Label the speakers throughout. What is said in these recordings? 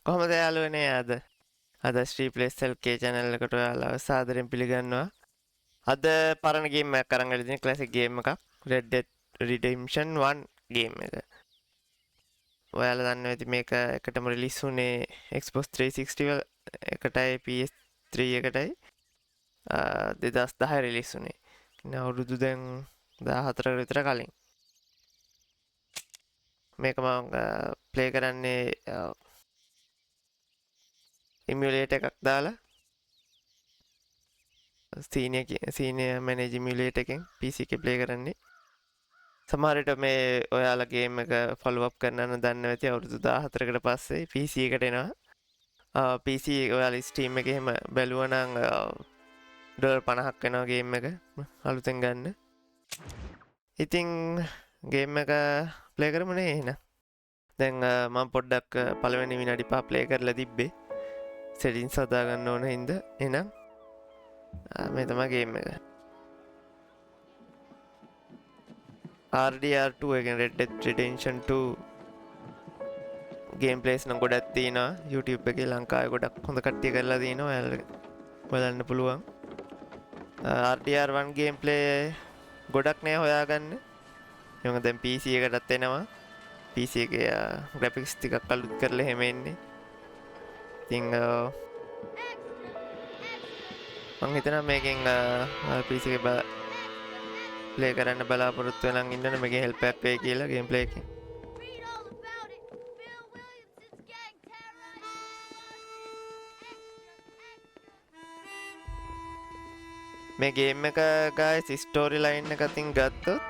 Speaker 1: කොහොමද යාළුවනේ අද ස්ට්‍රී ප්ලේස් එල්කේ channel එකට ඔයාලා සාදරයෙන් පිළිගන්නවා. අද පරණ ගේම් එකක් අරන් ගිහින් තියෙන ක්ලාසික් ගේම් එකක් Red Dead Redemption 1 ගේම් එක. ඔයාලා දන්නවා ඇති මේක එකටම රිලීස් වුණේ Xbox 360 එකටයි PS3 එකටයි 2010 රිලීස් වුණේ. අවුරුදු දැන් 14කට විතර කලින්. මේක මම ප්ලේ කරන්නේ emulator එකක් දාලා Xenia Manager Emulator එකෙන් PC එකේ play කරන්නේ. සමහර විට මේ ඔයාලා ගේම් එක follow up කරන්න දන්නේ නැති අවුරුදු 14කට පස්සේ PC එකට එනවා. PC ඔයාලා Steam එකේ එහෙම බැලුවා නම් $50ක් වෙනවා ගේම් එක අලුතෙන් ගන්න. ඉතින් ගේම් එක play කරමු නේ එහෙනම්. දැන් මම පොඩ්ඩක් පළවෙනි විනාඩි 5 play කරලා තිබ්බේ. settings හදා ගන්න ඕන හින්දා එහෙනම් මේ තමයි ගේම් එක. RDR2 එකෙන් Red Dead Redemption 2 ගේම්ප්ලේස් නම් ගොඩක් තියෙනවා YouTube එකේ ලංකාවේ ගොඩක් හොඳ කට්ටිය කරලා තිනවා ඔයාලට බලන්න පුළුවන්. RDR1 ගේම්ප්ලේ ගොඩක් නෑ හොයාගන්න. මම දැන් PC එකටත් එනවා. PC එකේ graphics ටිකක් අලුත් කරලා එහෙම එන්නේ. ඉතින් මම හිතනවා මේකෙන් PC එකේ play කරන්න බලාපොරොත්තු වෙනන් ඉන්නන මේකේ help එකක් වෙයි කියලා gameplay එකේ. මේ game එක guys story line එක අතින් ගත්තොත්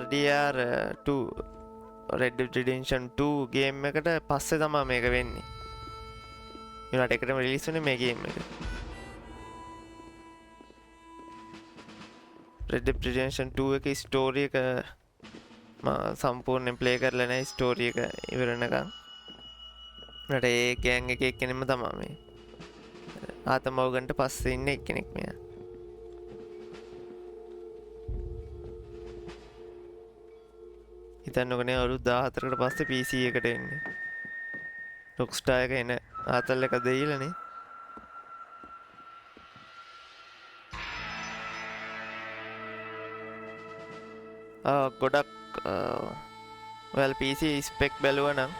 Speaker 1: RDR2 Red Dead Redemption 2 game එකට පස්සේ තමයි මේක වෙන්නේ. ඊට එකටම release වුණේ මේ game එක. Red Dead Redemption 2 එකේ ස්ටෝරි එක මම සම්පූර්ණයෙන් ප්ලේ කරලා නැහැ ස්ටෝරි එක ඉවර වෙනකන්. මට ඒ ගෑන් එකේ එක්කෙනෙක්ම තමයි මේ. ආතමවගන්ට පස්සේ ඉන්න එක්කෙනෙක් මෙයා. හිතන්නකනේ අවුරුදු 14කට පස්සේ PC එකට එන්නේ. Rockstar එක එන ආතල් එක දෙයිලානේ. ගොඩක් ඔයාලා PC ස්පෙක් බැලුවා නම්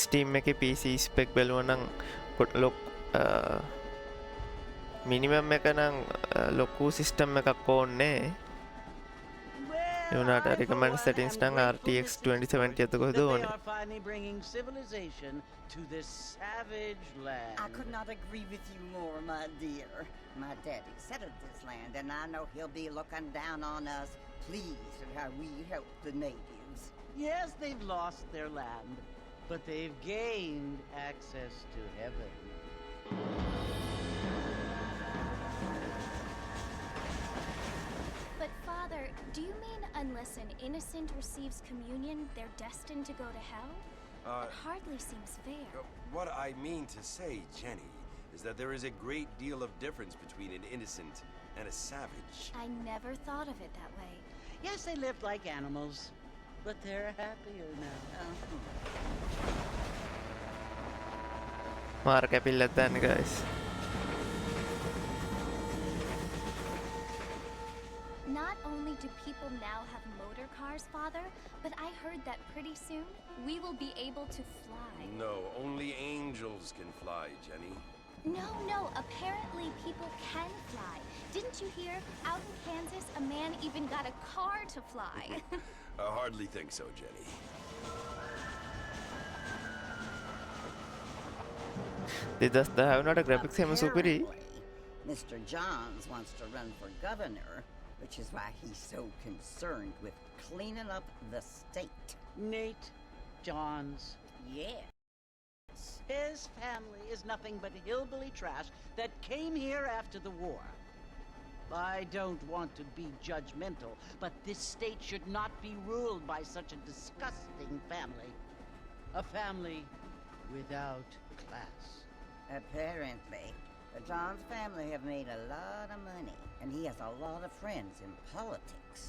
Speaker 1: Steam එකේ PC spec බැලුවා නම් minimum එක නම් ලොකු system එකක් ඕනේ. ඒ වුණාට recommend settings නම් RTX 2070 එක කොහෙද ඕනේ.
Speaker 2: To this savage land.
Speaker 3: I could not agree with you more, my dear. My daddy settled this land, and I know he'll be looking down on us, pleased at how we helped the natives.
Speaker 2: Yes, they've lost their land, but they've gained access to heaven.
Speaker 4: But Father, do you mean unless an innocent receives communion, they're destined to go to hell? It hardly seems fair.
Speaker 5: What I mean to say, Jenny, is that there is a great deal of difference between an innocent and a savage.
Speaker 4: I never thought of it that way.
Speaker 2: Yes, they lived like animals, but they're happier now.
Speaker 1: Mark apillat dan guys.
Speaker 4: Not only do people now have motor cars, Father, but I heard that pretty soon we will be able to fly.
Speaker 5: No, only angels can fly, Jenny.
Speaker 4: No, apparently people can fly. Didn't you hear? Out in Kansas, a man even got a car to fly.
Speaker 5: I hardly think so, Jenny.
Speaker 1: Does the have not a graphics him superi?
Speaker 3: Mr. Johns wants to run for governor, which is why he's so concerned with cleaning up the state.
Speaker 2: Nate Johns.
Speaker 3: Yeah.
Speaker 2: His family is nothing but hillbilly trash that came here after the war. I don't want to be judgmental, but this state should not be ruled by such a disgusting family. A family without class.
Speaker 3: Apparently, the Johns family have made a lot of money. and he has a lot of friends in politics.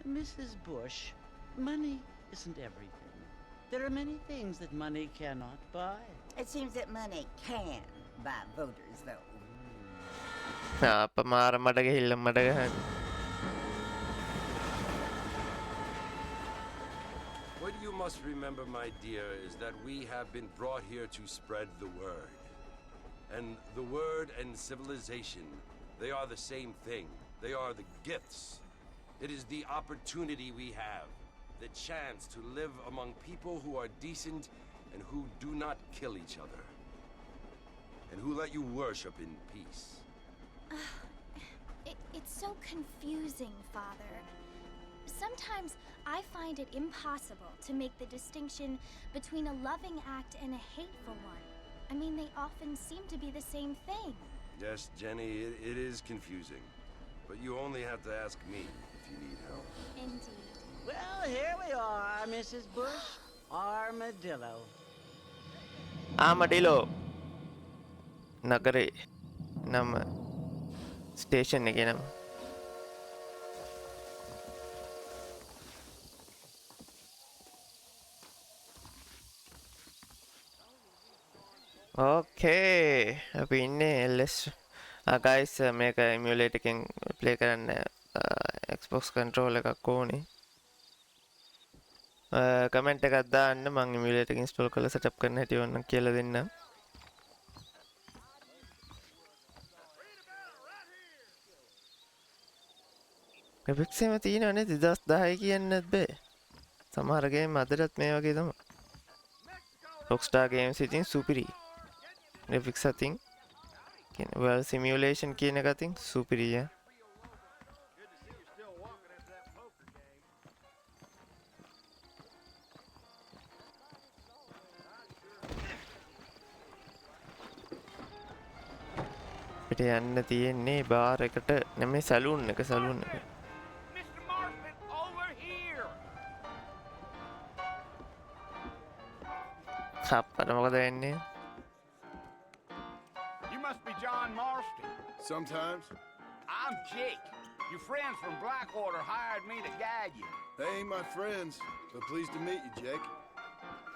Speaker 2: Mrs. Bush, money isn't everything. There are many things that money cannot buy.
Speaker 3: It seems that money can buy voters, though.
Speaker 1: අප මාර මඩ ගහිල්ල මඩ ගහන්න.
Speaker 5: What you must remember, my dear, is that we have been brought here to spread the word. And the word and civilization, they are the same thing. They are the gifts. It is the opportunity we have, the chance to live among people who are decent and who do not kill each other. And who let you worship in peace.
Speaker 4: It's so confusing, Father. Sometimes I find it impossible to make the distinction between a loving act and a hateful one. I mean, they often seem to be the same thing.
Speaker 5: Yes, Jenny, it is confusing. But you only have to ask me if you need help.
Speaker 4: Indeed.
Speaker 2: Well, here we are, Mrs. Bush. Armadillo.
Speaker 1: ආමඩිලෝ නගරේ නම station එක නම. ඕකේ අපි ඉන්නේ LS guys මේක එමියුලේටර් එකෙන් play කරන්න Xbox controller එකක් ඕනේ. කමෙන්ට් එකක් දාන්න මම එමියුලේටර් එක ඉන්ස්ටෝල් කරලා සෙටප් කරන්න හැටි ඕනනම් කියලා දෙන්නම්. graphics එකම තියෙනවනේ 2010 කියන්නත් බෑ. සමහර ගේම් අදටත් මේ වගේ තමයි. Rockstar games ඉතින් සුපිරි. graphics අතින් කියන්නේ well simulation කියන එක අතින් සුපිරි යා. පිට යන්න තියෙන්නේ බාර් එකට නෙමෙයි සැලූන් එක සැලූන් එක. අප්පට මොකද වෙන්නේ?
Speaker 6: You must be John Marston.
Speaker 7: Sometimes.
Speaker 6: I'm Jake. Your friends from Blackwater hired me to guide you.
Speaker 7: They ain't my friends, but pleased to meet you, Jake.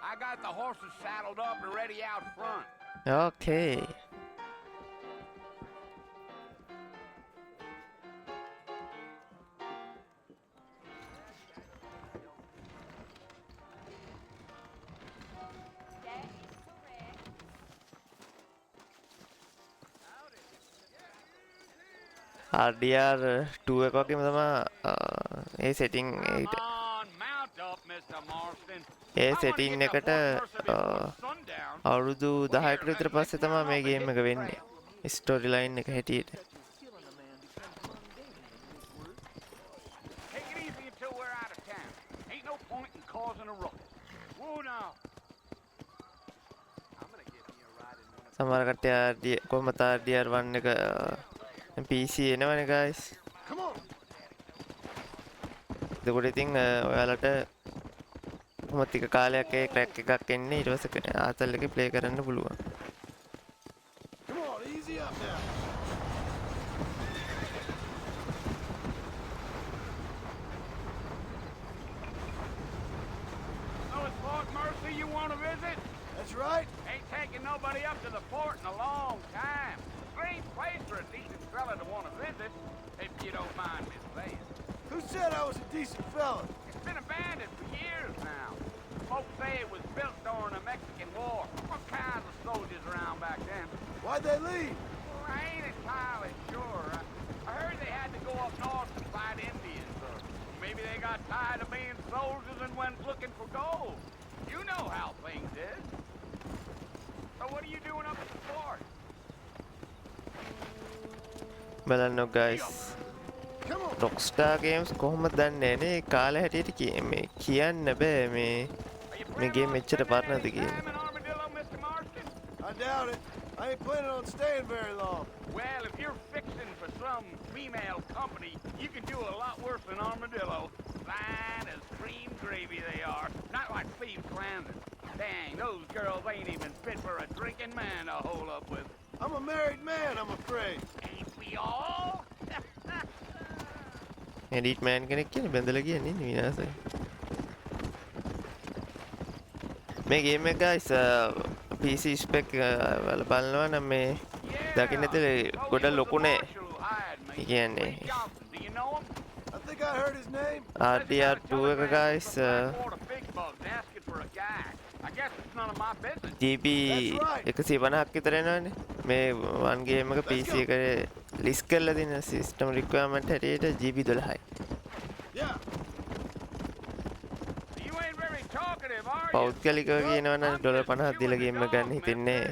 Speaker 6: I got the horses saddled up and ready out front.
Speaker 1: Okay. RDR2 එක වගේම තමයි ඒ setting
Speaker 6: Come on, mount up, Mr. Marston.
Speaker 1: A
Speaker 6: I wanna
Speaker 1: setting
Speaker 6: get to
Speaker 1: එකට
Speaker 6: Horse Mercer before sundown.
Speaker 1: අවුරුදු 10කට විතර පස්සේ තමයි මේ game එක වෙන්නේ. ස්ටෝරි ලයින් එක හැටියට.
Speaker 6: Take it easy until we're out of town. Ain't no point in causing a ruckus. Whoa now. I'm gonna give you a ride in one of
Speaker 1: සමහර කට්ටිය කොහමද RDR1 එක PC එනවනේ guys.
Speaker 7: Come on.
Speaker 1: එතකොට ඉතින් ඔයාලට කොහොමද ටික කාලයක් ඒ ක්‍රැක් එකක් එන්නේ ඊට පස්සේ ආතල් එකේ ප්ලේ කරන්න පුළුවන්.
Speaker 7: Come on, easy up now.
Speaker 6: Oh, it's Fort Mercy you want to visit?
Speaker 7: That's right.
Speaker 6: Ain't taking nobody up to the fort in a long time. Strange place for a decent fella to want to visit, if you don't mind me saying.
Speaker 7: Who said I was a decent fella?
Speaker 6: It's been abandoned for years now. Folks say it was built during the Mexican War. What kinds of soldiers around back then?
Speaker 7: Why'd they leave?
Speaker 6: Well, I ain't entirely sure. I heard they had to go up north to fight Indians, or maybe they got tired of being soldiers and went looking for gold. You know how things is. So what are you doing up at the fort?
Speaker 1: බලන්න guys.
Speaker 7: Come on.
Speaker 1: Rockstar games කොහොමද දන්නේ නේ කාලේ හැටියට මේ කියන්න බෑ මේ
Speaker 6: Are you
Speaker 1: මේ
Speaker 6: planning
Speaker 1: ගේම්
Speaker 6: on
Speaker 1: මෙච්චර
Speaker 6: spending
Speaker 1: පරණද
Speaker 6: any
Speaker 1: කියලා.
Speaker 6: time in Armadillo, Mr. Marston?
Speaker 7: I doubt it. I ain't planning on staying very long.
Speaker 6: Well, if you're fixing for some female company, you can do a lot worse than Armadillo. Fine as cream gravy they are. Not like Steve Clandon. Dang, those girls ain't even fit for a drinking man to hole up with.
Speaker 7: I'm a married man, I'm afraid.
Speaker 6: Ain't we all?
Speaker 1: Edit man කෙනෙක් කියන්නේ බැඳලා කියන්නේ ඉන්නේ විනාසයි. මේ game එක guys PC spec වල බලනවා නම් මේ දකින්න ඇතුලේ ගොඩ ලොකුනේ. ඒ කියන්නේ
Speaker 7: I think I heard his name.
Speaker 1: RDR2 එක guys GB 150ක් විතර එනවනේ. මේ වන් ගේම් එක PC එකට ලිස්ට් කරලා තියෙන සිස්ටම් රික්වයර්මන්ට් හැටියට GB 12යි.
Speaker 7: Yeah.
Speaker 1: පෞද්ගලිකව කියනවා නම් $50 දීලා ගේම් එක ගන්න හිතෙන්නේ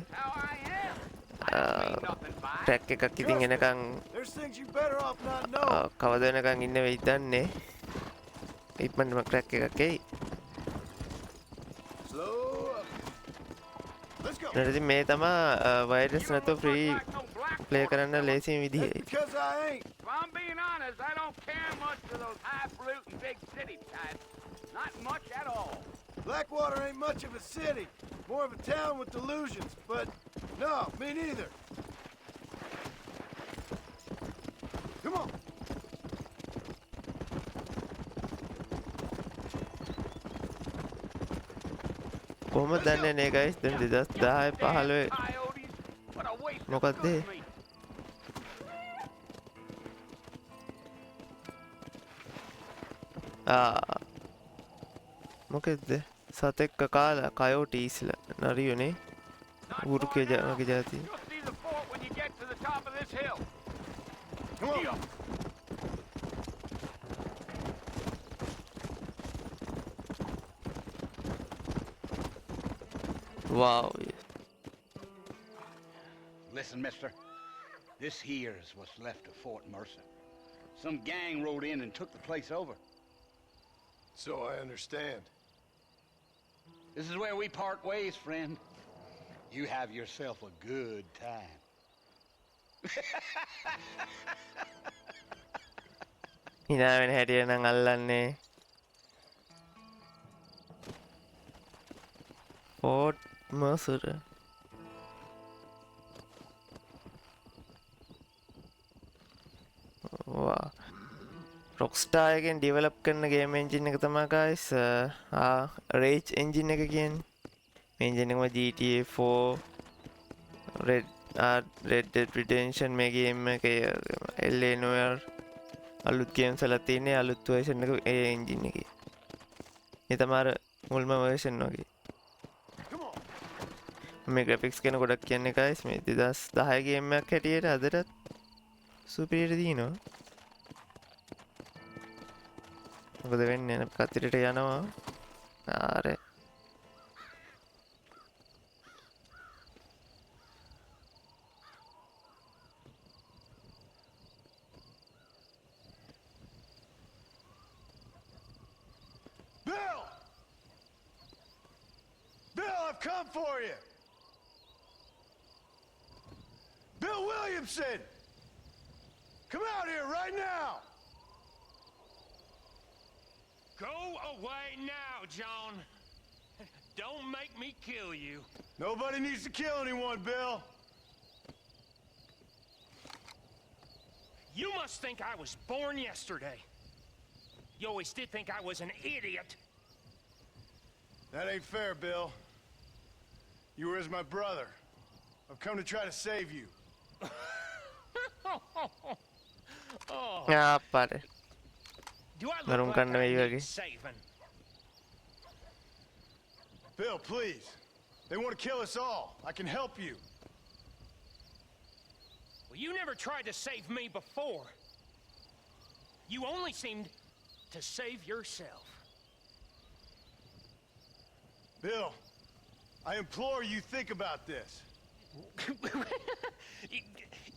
Speaker 1: ට්‍රැක් එකක් ඉතින් එනකන්
Speaker 7: There's things you better off not knowing.
Speaker 1: කවද වෙනකන් ඉන්න වෙයිද දන්නේ. ඉක්මනටම ට්‍රැක් එකක් එයි.
Speaker 7: Slow up. Let's go.
Speaker 1: ඉතින් මේ තමයි වයර්ලස් නැතුව ෆ්‍රී ප්ලේ කරන්න ලේසිම විදිය.
Speaker 7: Because I ain't.
Speaker 6: If I'm being honest, I don't care much for those highfalutin big city types. Not much at all.
Speaker 7: Blackwater ain't much of a city. More of a town with delusions. But no, me neither. Come on.
Speaker 1: කොහොමද දන්නේ නේ guys දැන් 2010 15
Speaker 6: Coyotes, what a waste of
Speaker 1: මොකක්ද
Speaker 6: good meat.
Speaker 1: මොකෙද්ද සතෙක්ක කාලා කයෝටීස්ල නරියුනේ
Speaker 6: Not
Speaker 1: ඌරුකේ
Speaker 6: far now.
Speaker 1: වගේ જાති.
Speaker 6: You'll see the fort when you get to the top of this hill.
Speaker 7: Come on.
Speaker 6: Yeah.
Speaker 1: wow.
Speaker 6: Listen, mister. This here is what's left of Fort Mercer. Some gang rode in and took the place over.
Speaker 7: So I understand.
Speaker 6: This is where we part ways, friend. You have yourself a good time.
Speaker 1: hina වෙන හැටියට නම් අල්ලන්නේ fort මර්සර් රොක්ස්ටාර් එකෙන් develop කරන game engine එක තමයි guys රේජ් engine එක කියන්නේ. මේ එන්ජින් එකම GTA 4 Red Dead Redemption මේ ගේම් එකේ LA Noire අලුත් ගේම්ස් වල තියෙන අලුත් version එක ඒ එන්ජින් එකේ. ඒ තමයි මුල්ම version වගේ. මේ graphics ගැන ගොඩක් කියන්නේ guys මේ 2010 ගේම් එකක් හැටියට අදටත් superior දිනනවා. මොකද වෙන්නේ කතරට යනවා ආරේ
Speaker 7: Bill! Bill, I've come for you! Bill Williamson! Come out here right now!
Speaker 8: Go away now, John. Don't make me kill you.
Speaker 7: Nobody needs to kill anyone, Bill.
Speaker 8: You must think I was born yesterday. You always did think I was an idiot.
Speaker 7: That ain't fair, Bill. You were as my brother. I've come to try to save you.
Speaker 1: පාරේ
Speaker 8: Do I
Speaker 1: Narum
Speaker 8: look
Speaker 1: kanna
Speaker 8: like I
Speaker 1: mai
Speaker 8: need
Speaker 1: wage.
Speaker 8: saving?
Speaker 7: Bill, please. They want to kill us all. I can help you.
Speaker 8: Well, you never tried to save me before. You only seemed to save yourself.
Speaker 7: Bill, I implore you think about this.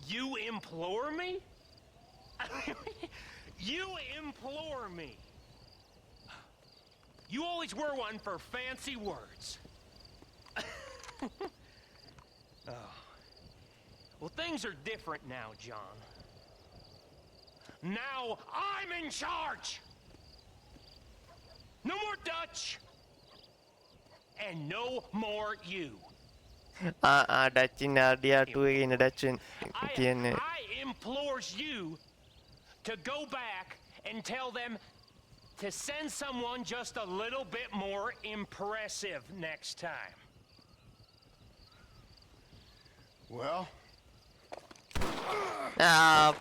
Speaker 8: You implore me? You implore me. You always were one for fancy words. Oh. Well, things are different now, John. Now I'm in charge. No more Dutch. And no more you.
Speaker 1: ඩච්චින් RDR2 එකේ ඉන්න ඩච්චන් කියන්නේ
Speaker 8: I implores you to go back and tell them to send someone just a little bit more impressive next time.
Speaker 7: Well,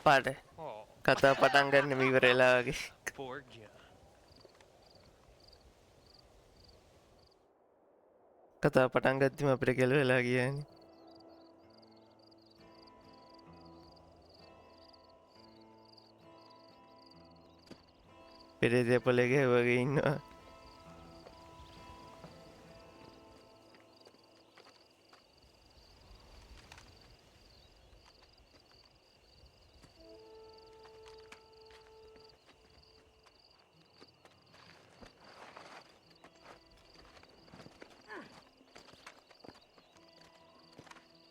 Speaker 1: පාට
Speaker 8: Oh,
Speaker 1: කතා පටන් ගන්න ඉවරලා වගේ.
Speaker 8: poor John.
Speaker 1: කතා පටන් ගත්තම අපිට කෙලවෙලා ගියානේ. පෙරේතය පොලගේ වගේ ඉන්නවා.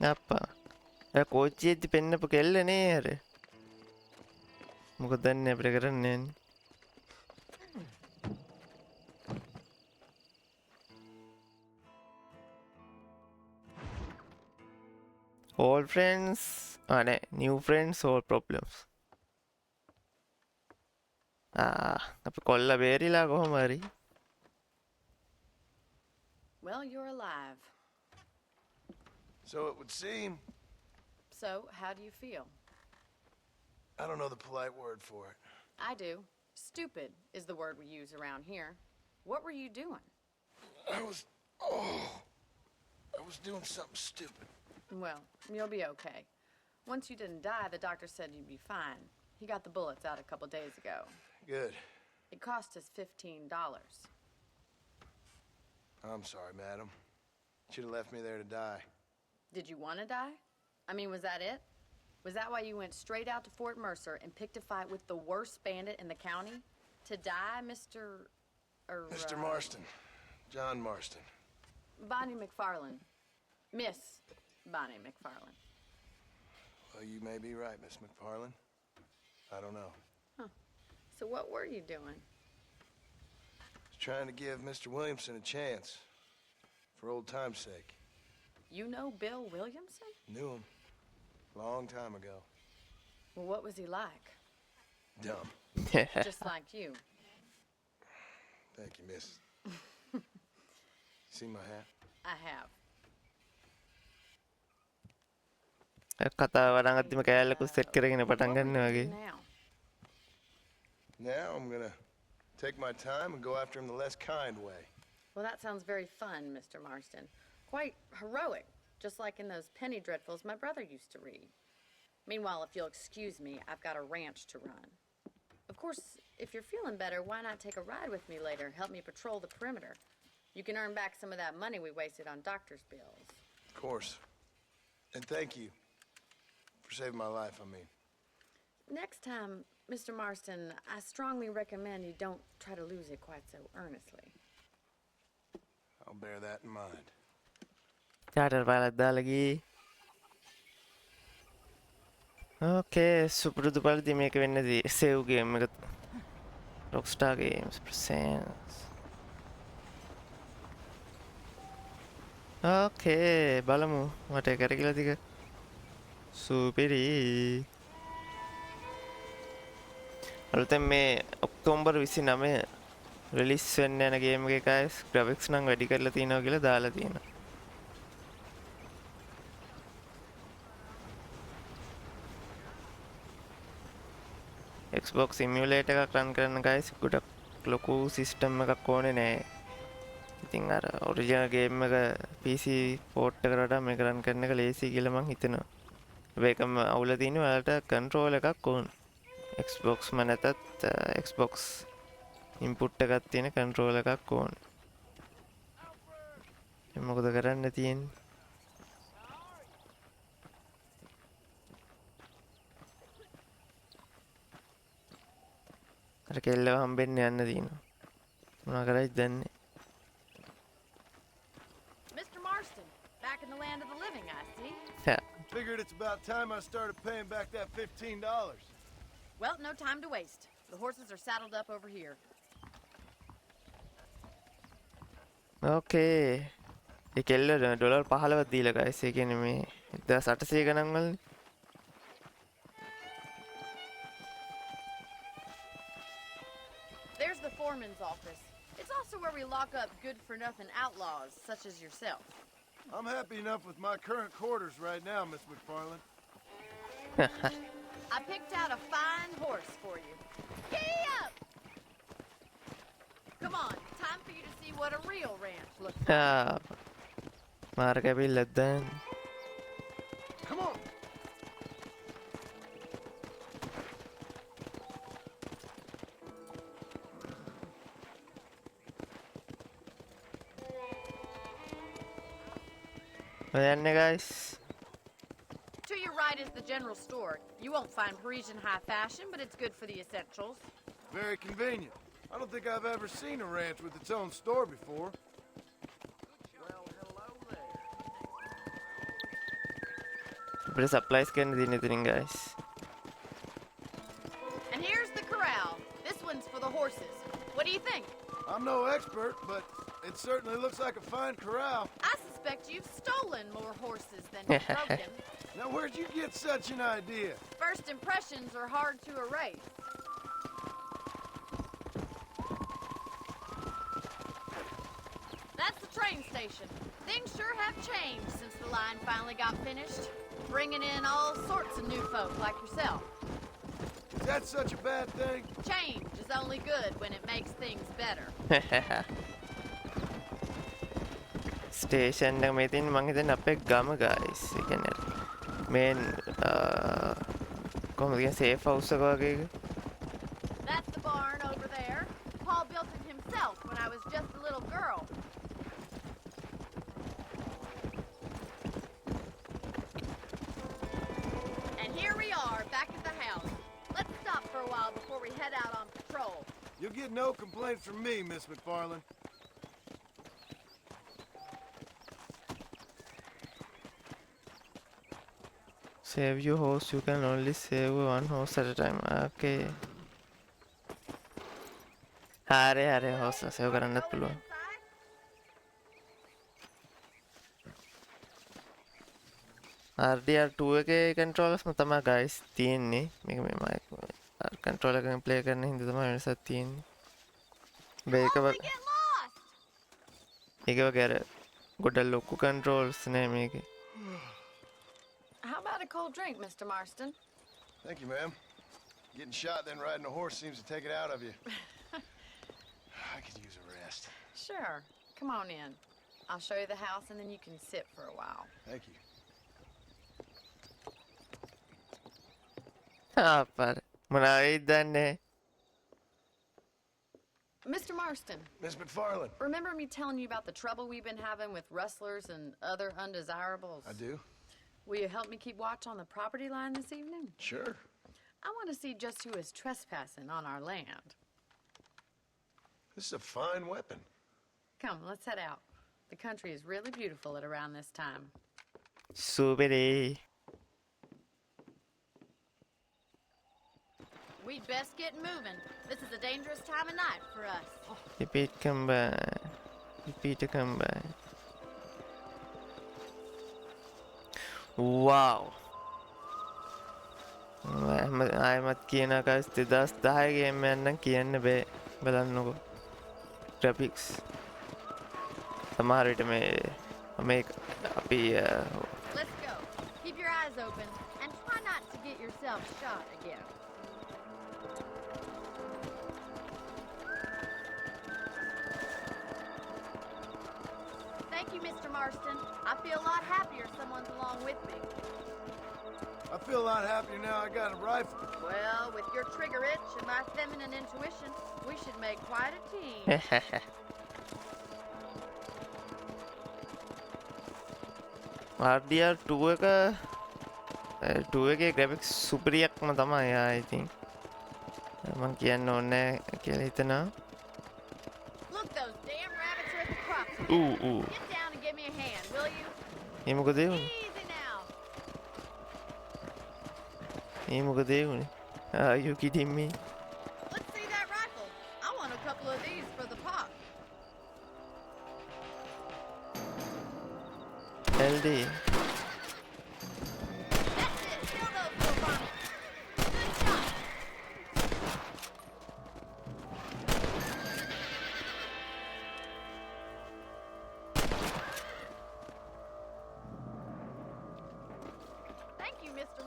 Speaker 1: අප්පා කෝච්චියේදී පෙන්නපු කෙල්ල නේ අර. මොකද දන්නේ අපිට කරන්නේ නැහැ. All friends, no, new friends, all problems. අපි කොල්ල බේරිලා කොහොම හරි.
Speaker 9: Well, you're alive.
Speaker 7: so it would seem.
Speaker 9: So, how do you feel?
Speaker 7: I don't know the polite word for it.
Speaker 9: I do. Stupid is the word we use around here. What were you doing?
Speaker 7: I was doing something stupid.
Speaker 9: Well, you'll be okay. Once you didn't die, the doctor said you'd be fine. He got the bullets out a couple days ago.
Speaker 7: Good.
Speaker 9: It cost us $15.
Speaker 7: I'm sorry, madam. Should have left me there to die.
Speaker 9: Did you want to die? I mean, was that it? Was that why you went straight out to Fort Mercer and picked a fight with the worst bandit in the county? To die, Mr.
Speaker 7: Mr. Marston. John Marston.
Speaker 9: Bonnie McFarland. Miss Bonnie McFarland.
Speaker 7: Well, you may be right, Miss McFarland. I don't know.
Speaker 9: So what were you doing?
Speaker 7: Just trying to give Mr. Williamson a chance. For old time's sake.
Speaker 9: You know Bill Williamson?
Speaker 7: Knew him. Long time ago.
Speaker 9: Well, what was he like?
Speaker 7: Dumb.
Speaker 9: Just like you.
Speaker 7: Thank you, miss. See my hat?
Speaker 9: I have.
Speaker 1: කතා වරන් අද්දිම කෑල්ලකුත් set කරගෙන පටන්
Speaker 9: What will
Speaker 1: ගන්නවා
Speaker 9: you
Speaker 1: වගේ.
Speaker 9: do now?
Speaker 7: Now I'm gonna take my time and go after him the less kind way.
Speaker 9: Well, that sounds very fun, Mr. Marston. Quite heroic, just like in those penny dreadfuls my brother used to read. Meanwhile, if you'll excuse me, I've got a ranch to run. Of course, if you're feeling better, why not take a ride with me later and help me patrol the perimeter? You can earn back some of that money we wasted on doctor's bills.
Speaker 7: Of course. And thank you for saving my life, I mean.
Speaker 9: Next time, Mr. Marston, I strongly recommend you don't try to lose it quite so earnestly.
Speaker 7: I'll bear that in mind.
Speaker 1: චාටර් පාලක් දාලා ගියේ. ඕකේ සුපුරුදු පරිදි මේක වෙන්නේ save game එක. Rockstar Games presents. ඕකේ බලමු මට කරගිලා ටික. සුපිරි. අලුතෙන් මේ ඔක්තෝබර් 29 රිලීස් වෙන්න යන ගේම් එකේ guys graphics නම් වැඩි කරලා තියෙනවා කියලා දාලා තියෙනවා. Xbox Emulator එකක් run කරන්න guys ගොඩක් ලොකු system එකක් ඕනේ නෑ. ඉතින් අර original game එක PC port එකට වඩා මේක run කරන එක ලේසි කියලා මං හිතනවා. ඒකම අවුල තියෙන්නේ ඔයාලට control එකක් ඕනේ. Xbox ම නැතත් Xbox input එකක් තියෙන control එකක් ඕනේ. දැන් මොකද කරන්න තියෙන්නේ? අර කෙල්ලව හම්බෙන්න යන්න තියෙනවා. මොනවා කරයිද දන්නේ.
Speaker 9: Mr. Marston, back in the land of the living, I see.
Speaker 7: Figured it's about time I started paying back that $15.
Speaker 9: Well, no time to waste. The horses are saddled up over here.
Speaker 1: ඕකේ. ඒ කෙල්ල dollar 15ක් දීලා guys. ඒ කියන්නේ මේ 1800 ගණන් වලනේ.
Speaker 9: There's the foreman's office. It's also where we lock up good-for-nothing outlaws, such as yourself.
Speaker 7: I'm happy enough with my current quarters right now, Miss McFarland.
Speaker 9: I picked out a fine horse for you. Giddy up! Come on, time for you to see what a real ranch looks like.
Speaker 1: මාර්ගැබිල්ලත් දැන්
Speaker 7: Come on!
Speaker 1: ඔයන්නේ guys
Speaker 9: To your right is the general store. You won't find Parisian high fashion, but it's good for the essentials.
Speaker 7: Very convenient. I don't think I've ever seen a ranch with its own store before.
Speaker 1: අපිට supplies කරන්න දෙන්න ඉතින් guys
Speaker 9: And here's the corral. This one's for the horses. What do you think?
Speaker 7: I'm no expert, but it certainly looks like a fine corral.
Speaker 9: I suspect you've stolen more horses than you've broken.
Speaker 7: Now, where'd you get such an idea?
Speaker 9: First impressions are hard to erase. That's the train station. Things sure have changed since the line finally got finished. Bringing in all sorts of new folk like yourself.
Speaker 7: Is that such a bad thing?
Speaker 9: Change is only good when it makes things better.
Speaker 1: Station එක මේ තියෙන මං හිතන්නේ අපේ ගම guys ඒ කියන්නේ මේන් කොහොමද කියන්නේ සේෆ් හවුස් එක වගේ එක
Speaker 9: That's the barn over there. Paul built it himself when I was just a little girl. And here we are, back at the house. Let's stop for a while before we head out on patrol.
Speaker 7: You'll get no complaints from me, Miss McFarland.
Speaker 1: save your horse you can only save one horse at a time okay හරි හරි horse save කරන්නත් පුළුවන් RDR2 එකේ controllers ම තමයි guys තියෙන්නේ මේක මේ mic controller එකෙන් play කරන හින්දා තමයි වෙනසක් තියෙන්නේ මේක වගේ අර ගොඩ ලොකු controls නේ මේකේ
Speaker 9: How about a cold drink, Mr. Marston?
Speaker 7: Thank you, ma'am. Getting shot then riding a horse seems to take it out of you. I could use a rest.
Speaker 9: Sure. Come on in. I'll show you the house and then you can sit for a while.
Speaker 7: Thank you.
Speaker 1: අපර මොනවද දන්නේ
Speaker 9: Mr. Marston.
Speaker 7: Miss McFarland.
Speaker 9: Remember me telling you about the trouble we've been having with rustlers and other undesirables?
Speaker 7: I do.
Speaker 9: Will you help me keep watch on the property line this evening?
Speaker 7: Sure.
Speaker 9: I want to see just who is trespassing on our land.
Speaker 7: This is a fine weapon.
Speaker 9: Come, let's head out. The country is really beautiful at around this time.
Speaker 1: සුපිරි
Speaker 9: We'd best get moving. This is a dangerous time of night for us.
Speaker 1: repeat come back repeat come back wow ආයමත් කියන guys 2010 game එකක් නම් කියන්න බෑ බලන්නකෝ graphics සමහර විට මේ අපි
Speaker 9: Let's go. Keep your eyes open and try not to get yourself shot again. Thank you, Mr. Marston. I feel a lot happier someone's along with me.
Speaker 7: I feel a lot happier now I got a rifle.
Speaker 9: Well, with your trigger itch and my feminine intuition, we should make quite a team.
Speaker 1: RDR2 එක 2 එකේ graphics සුපිරියක්ම තමයි I think මම කියන්න ඕනේ කියලා හිතනවා
Speaker 9: Look, those damn rabbits are at the crop.
Speaker 1: ooh
Speaker 9: Get down and give me a hand, will you?
Speaker 1: මේ මොකද වුනේ
Speaker 9: Easy now.
Speaker 1: මේ මොකද වුනේ you kidding me
Speaker 9: Let's see that rifle. I want a couple of these for the pop.
Speaker 1: LD
Speaker 9: That's it. Kill those little varmints. Good shot.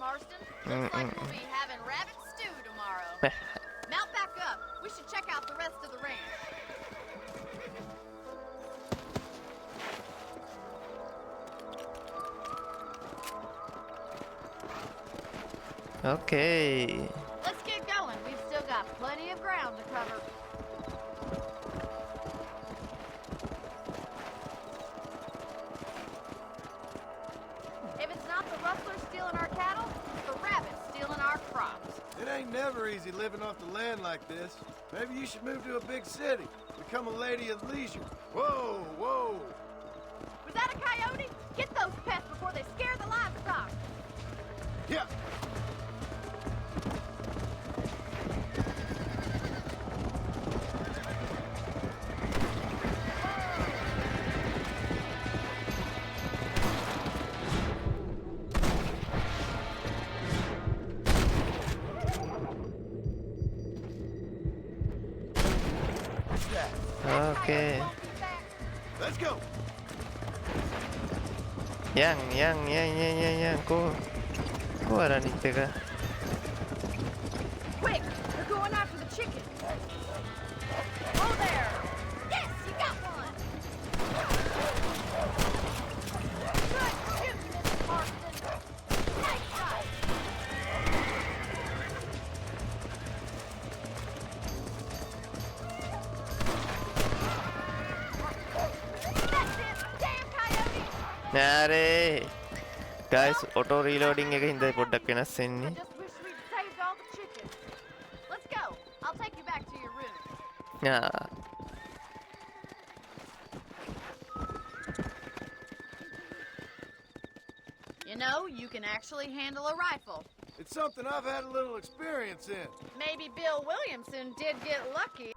Speaker 9: Marston. Looks like we'll be having rabbit stew tomorrow. Mount back up. We should check out the rest of the ranch.
Speaker 1: Okay.
Speaker 9: Let's get going. We've still got plenty of ground to cover. If it's not the rustlers stealing our cattle, it's the rabbits stealing our crops.
Speaker 7: It ain't never easy living off the land like this. Maybe you should move to a big city. Become a lady of leisure. Whoa, whoa.
Speaker 9: Was that a coyote? Get those pests before they scare the livestock.
Speaker 7: Yeah.
Speaker 1: Okay.
Speaker 7: Let's go.
Speaker 1: Yang. Kau ada ni tega.
Speaker 9: Quick! They're going after the chicken. Oh there! Yes, you got one! Good shooting, Mr. Marston. Nice shot! That's it! Damn coyote!
Speaker 1: Nare. Guys, auto reloading එක හින්දා පොඩ්ඩක් වෙනස්
Speaker 9: I
Speaker 1: වෙන්නේ.
Speaker 9: just wish we'd saved all the chickens. Let's go. I'll take you back to your room.
Speaker 1: Yeah.
Speaker 9: You know, you can actually handle a rifle.
Speaker 7: It's something I've had a little experience in.
Speaker 9: Maybe Bill Williamson did get lucky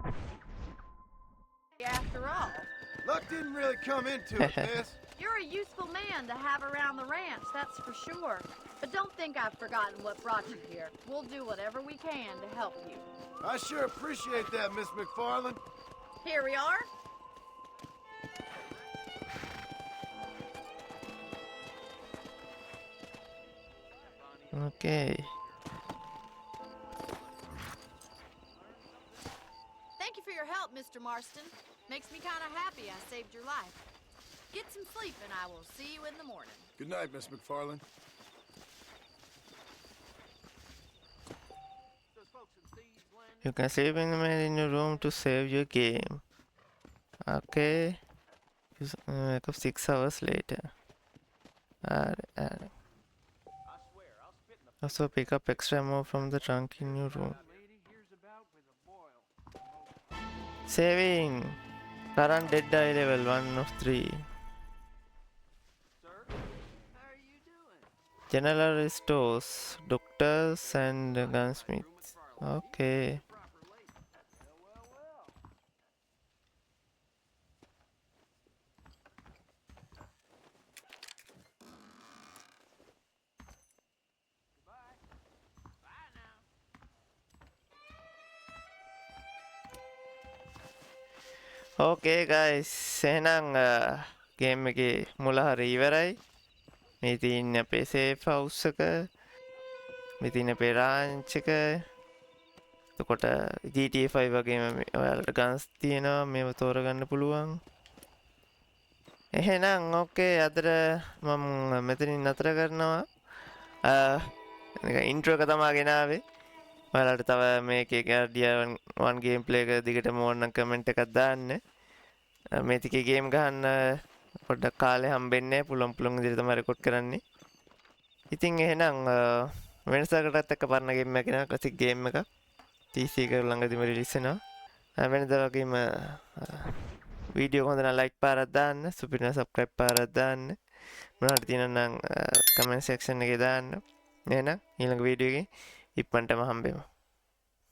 Speaker 9: after all.
Speaker 7: Luck didn't really come into it, miss.
Speaker 9: You're a useful man to have around the ranch, that's for sure. But don't think I've forgotten what brought you here. We'll do whatever we can to help you.
Speaker 7: I sure appreciate that, Miss McFarland.
Speaker 9: Here we are.
Speaker 1: Okay.
Speaker 9: Thank you for your help, Mr. Marston. Makes me kind of happy I saved your life. Get some sleep and I will see you in the morning.
Speaker 7: Good night, Miss McFarland.
Speaker 1: You can save in your room to save your game. Okay. Wake up 6 hours later. Alright. Also pick up extra ammo from the trunk in your room. Saving. Current dead eye level 1 of 3. General restores, doctors and gunsmiths. Okay. Okay guys, එහෙනම් game එකේ මුල හරිය ඉවරයි. මේ තියෙන්නේ අපේ safe house එක. මේ තියෙන අපේ රාන්ච් එක. එතකොට GTA 5 වගේම ඔයාලට ගන්ස් තියෙනවා. මේව තෝරගන්න පුළුවන්. එහෙනම් ඕකේ අදට මම මෙතනින් නතර කරනවා. ඉන්ට්‍රෝ එක තමයි ගෙනාවේ. ඔයාලට තව මේකේ DDR1 ගේම් ප්ලේ එක දිගටම ඕන නම් කමෙන්ට් එකක් දාන්න. මේ ටිකේ ගේම් ගහන්න පොඩ්ඩක් කාලේ හම්බෙන්නේ පුළුවන් විදිහට තමයි රෙකෝඩ් කරන්නේ. ඉතින් එහෙනම් වෙනසකටත් එක්ක පරණ ගේම් එකක් නේ ක්ලාසික් ගේම් එකක්. PC එක ළඟදීම රිලීස් වෙනවා. වෙනදා වගේම වීඩියෝ හොඳ නම් ලයික් පාරක් දාන්න, සුපිරින සබ්ස්ක්‍රයිබ් පාරක් දාන්න. මොනවද තියෙනවා නම් කමෙන්ට් සෙක්ෂන් එකේ දාන්න. එහෙනම් ඊළඟ වීඩියෝ එකේ ඉක්මනටම හම්බෙමු.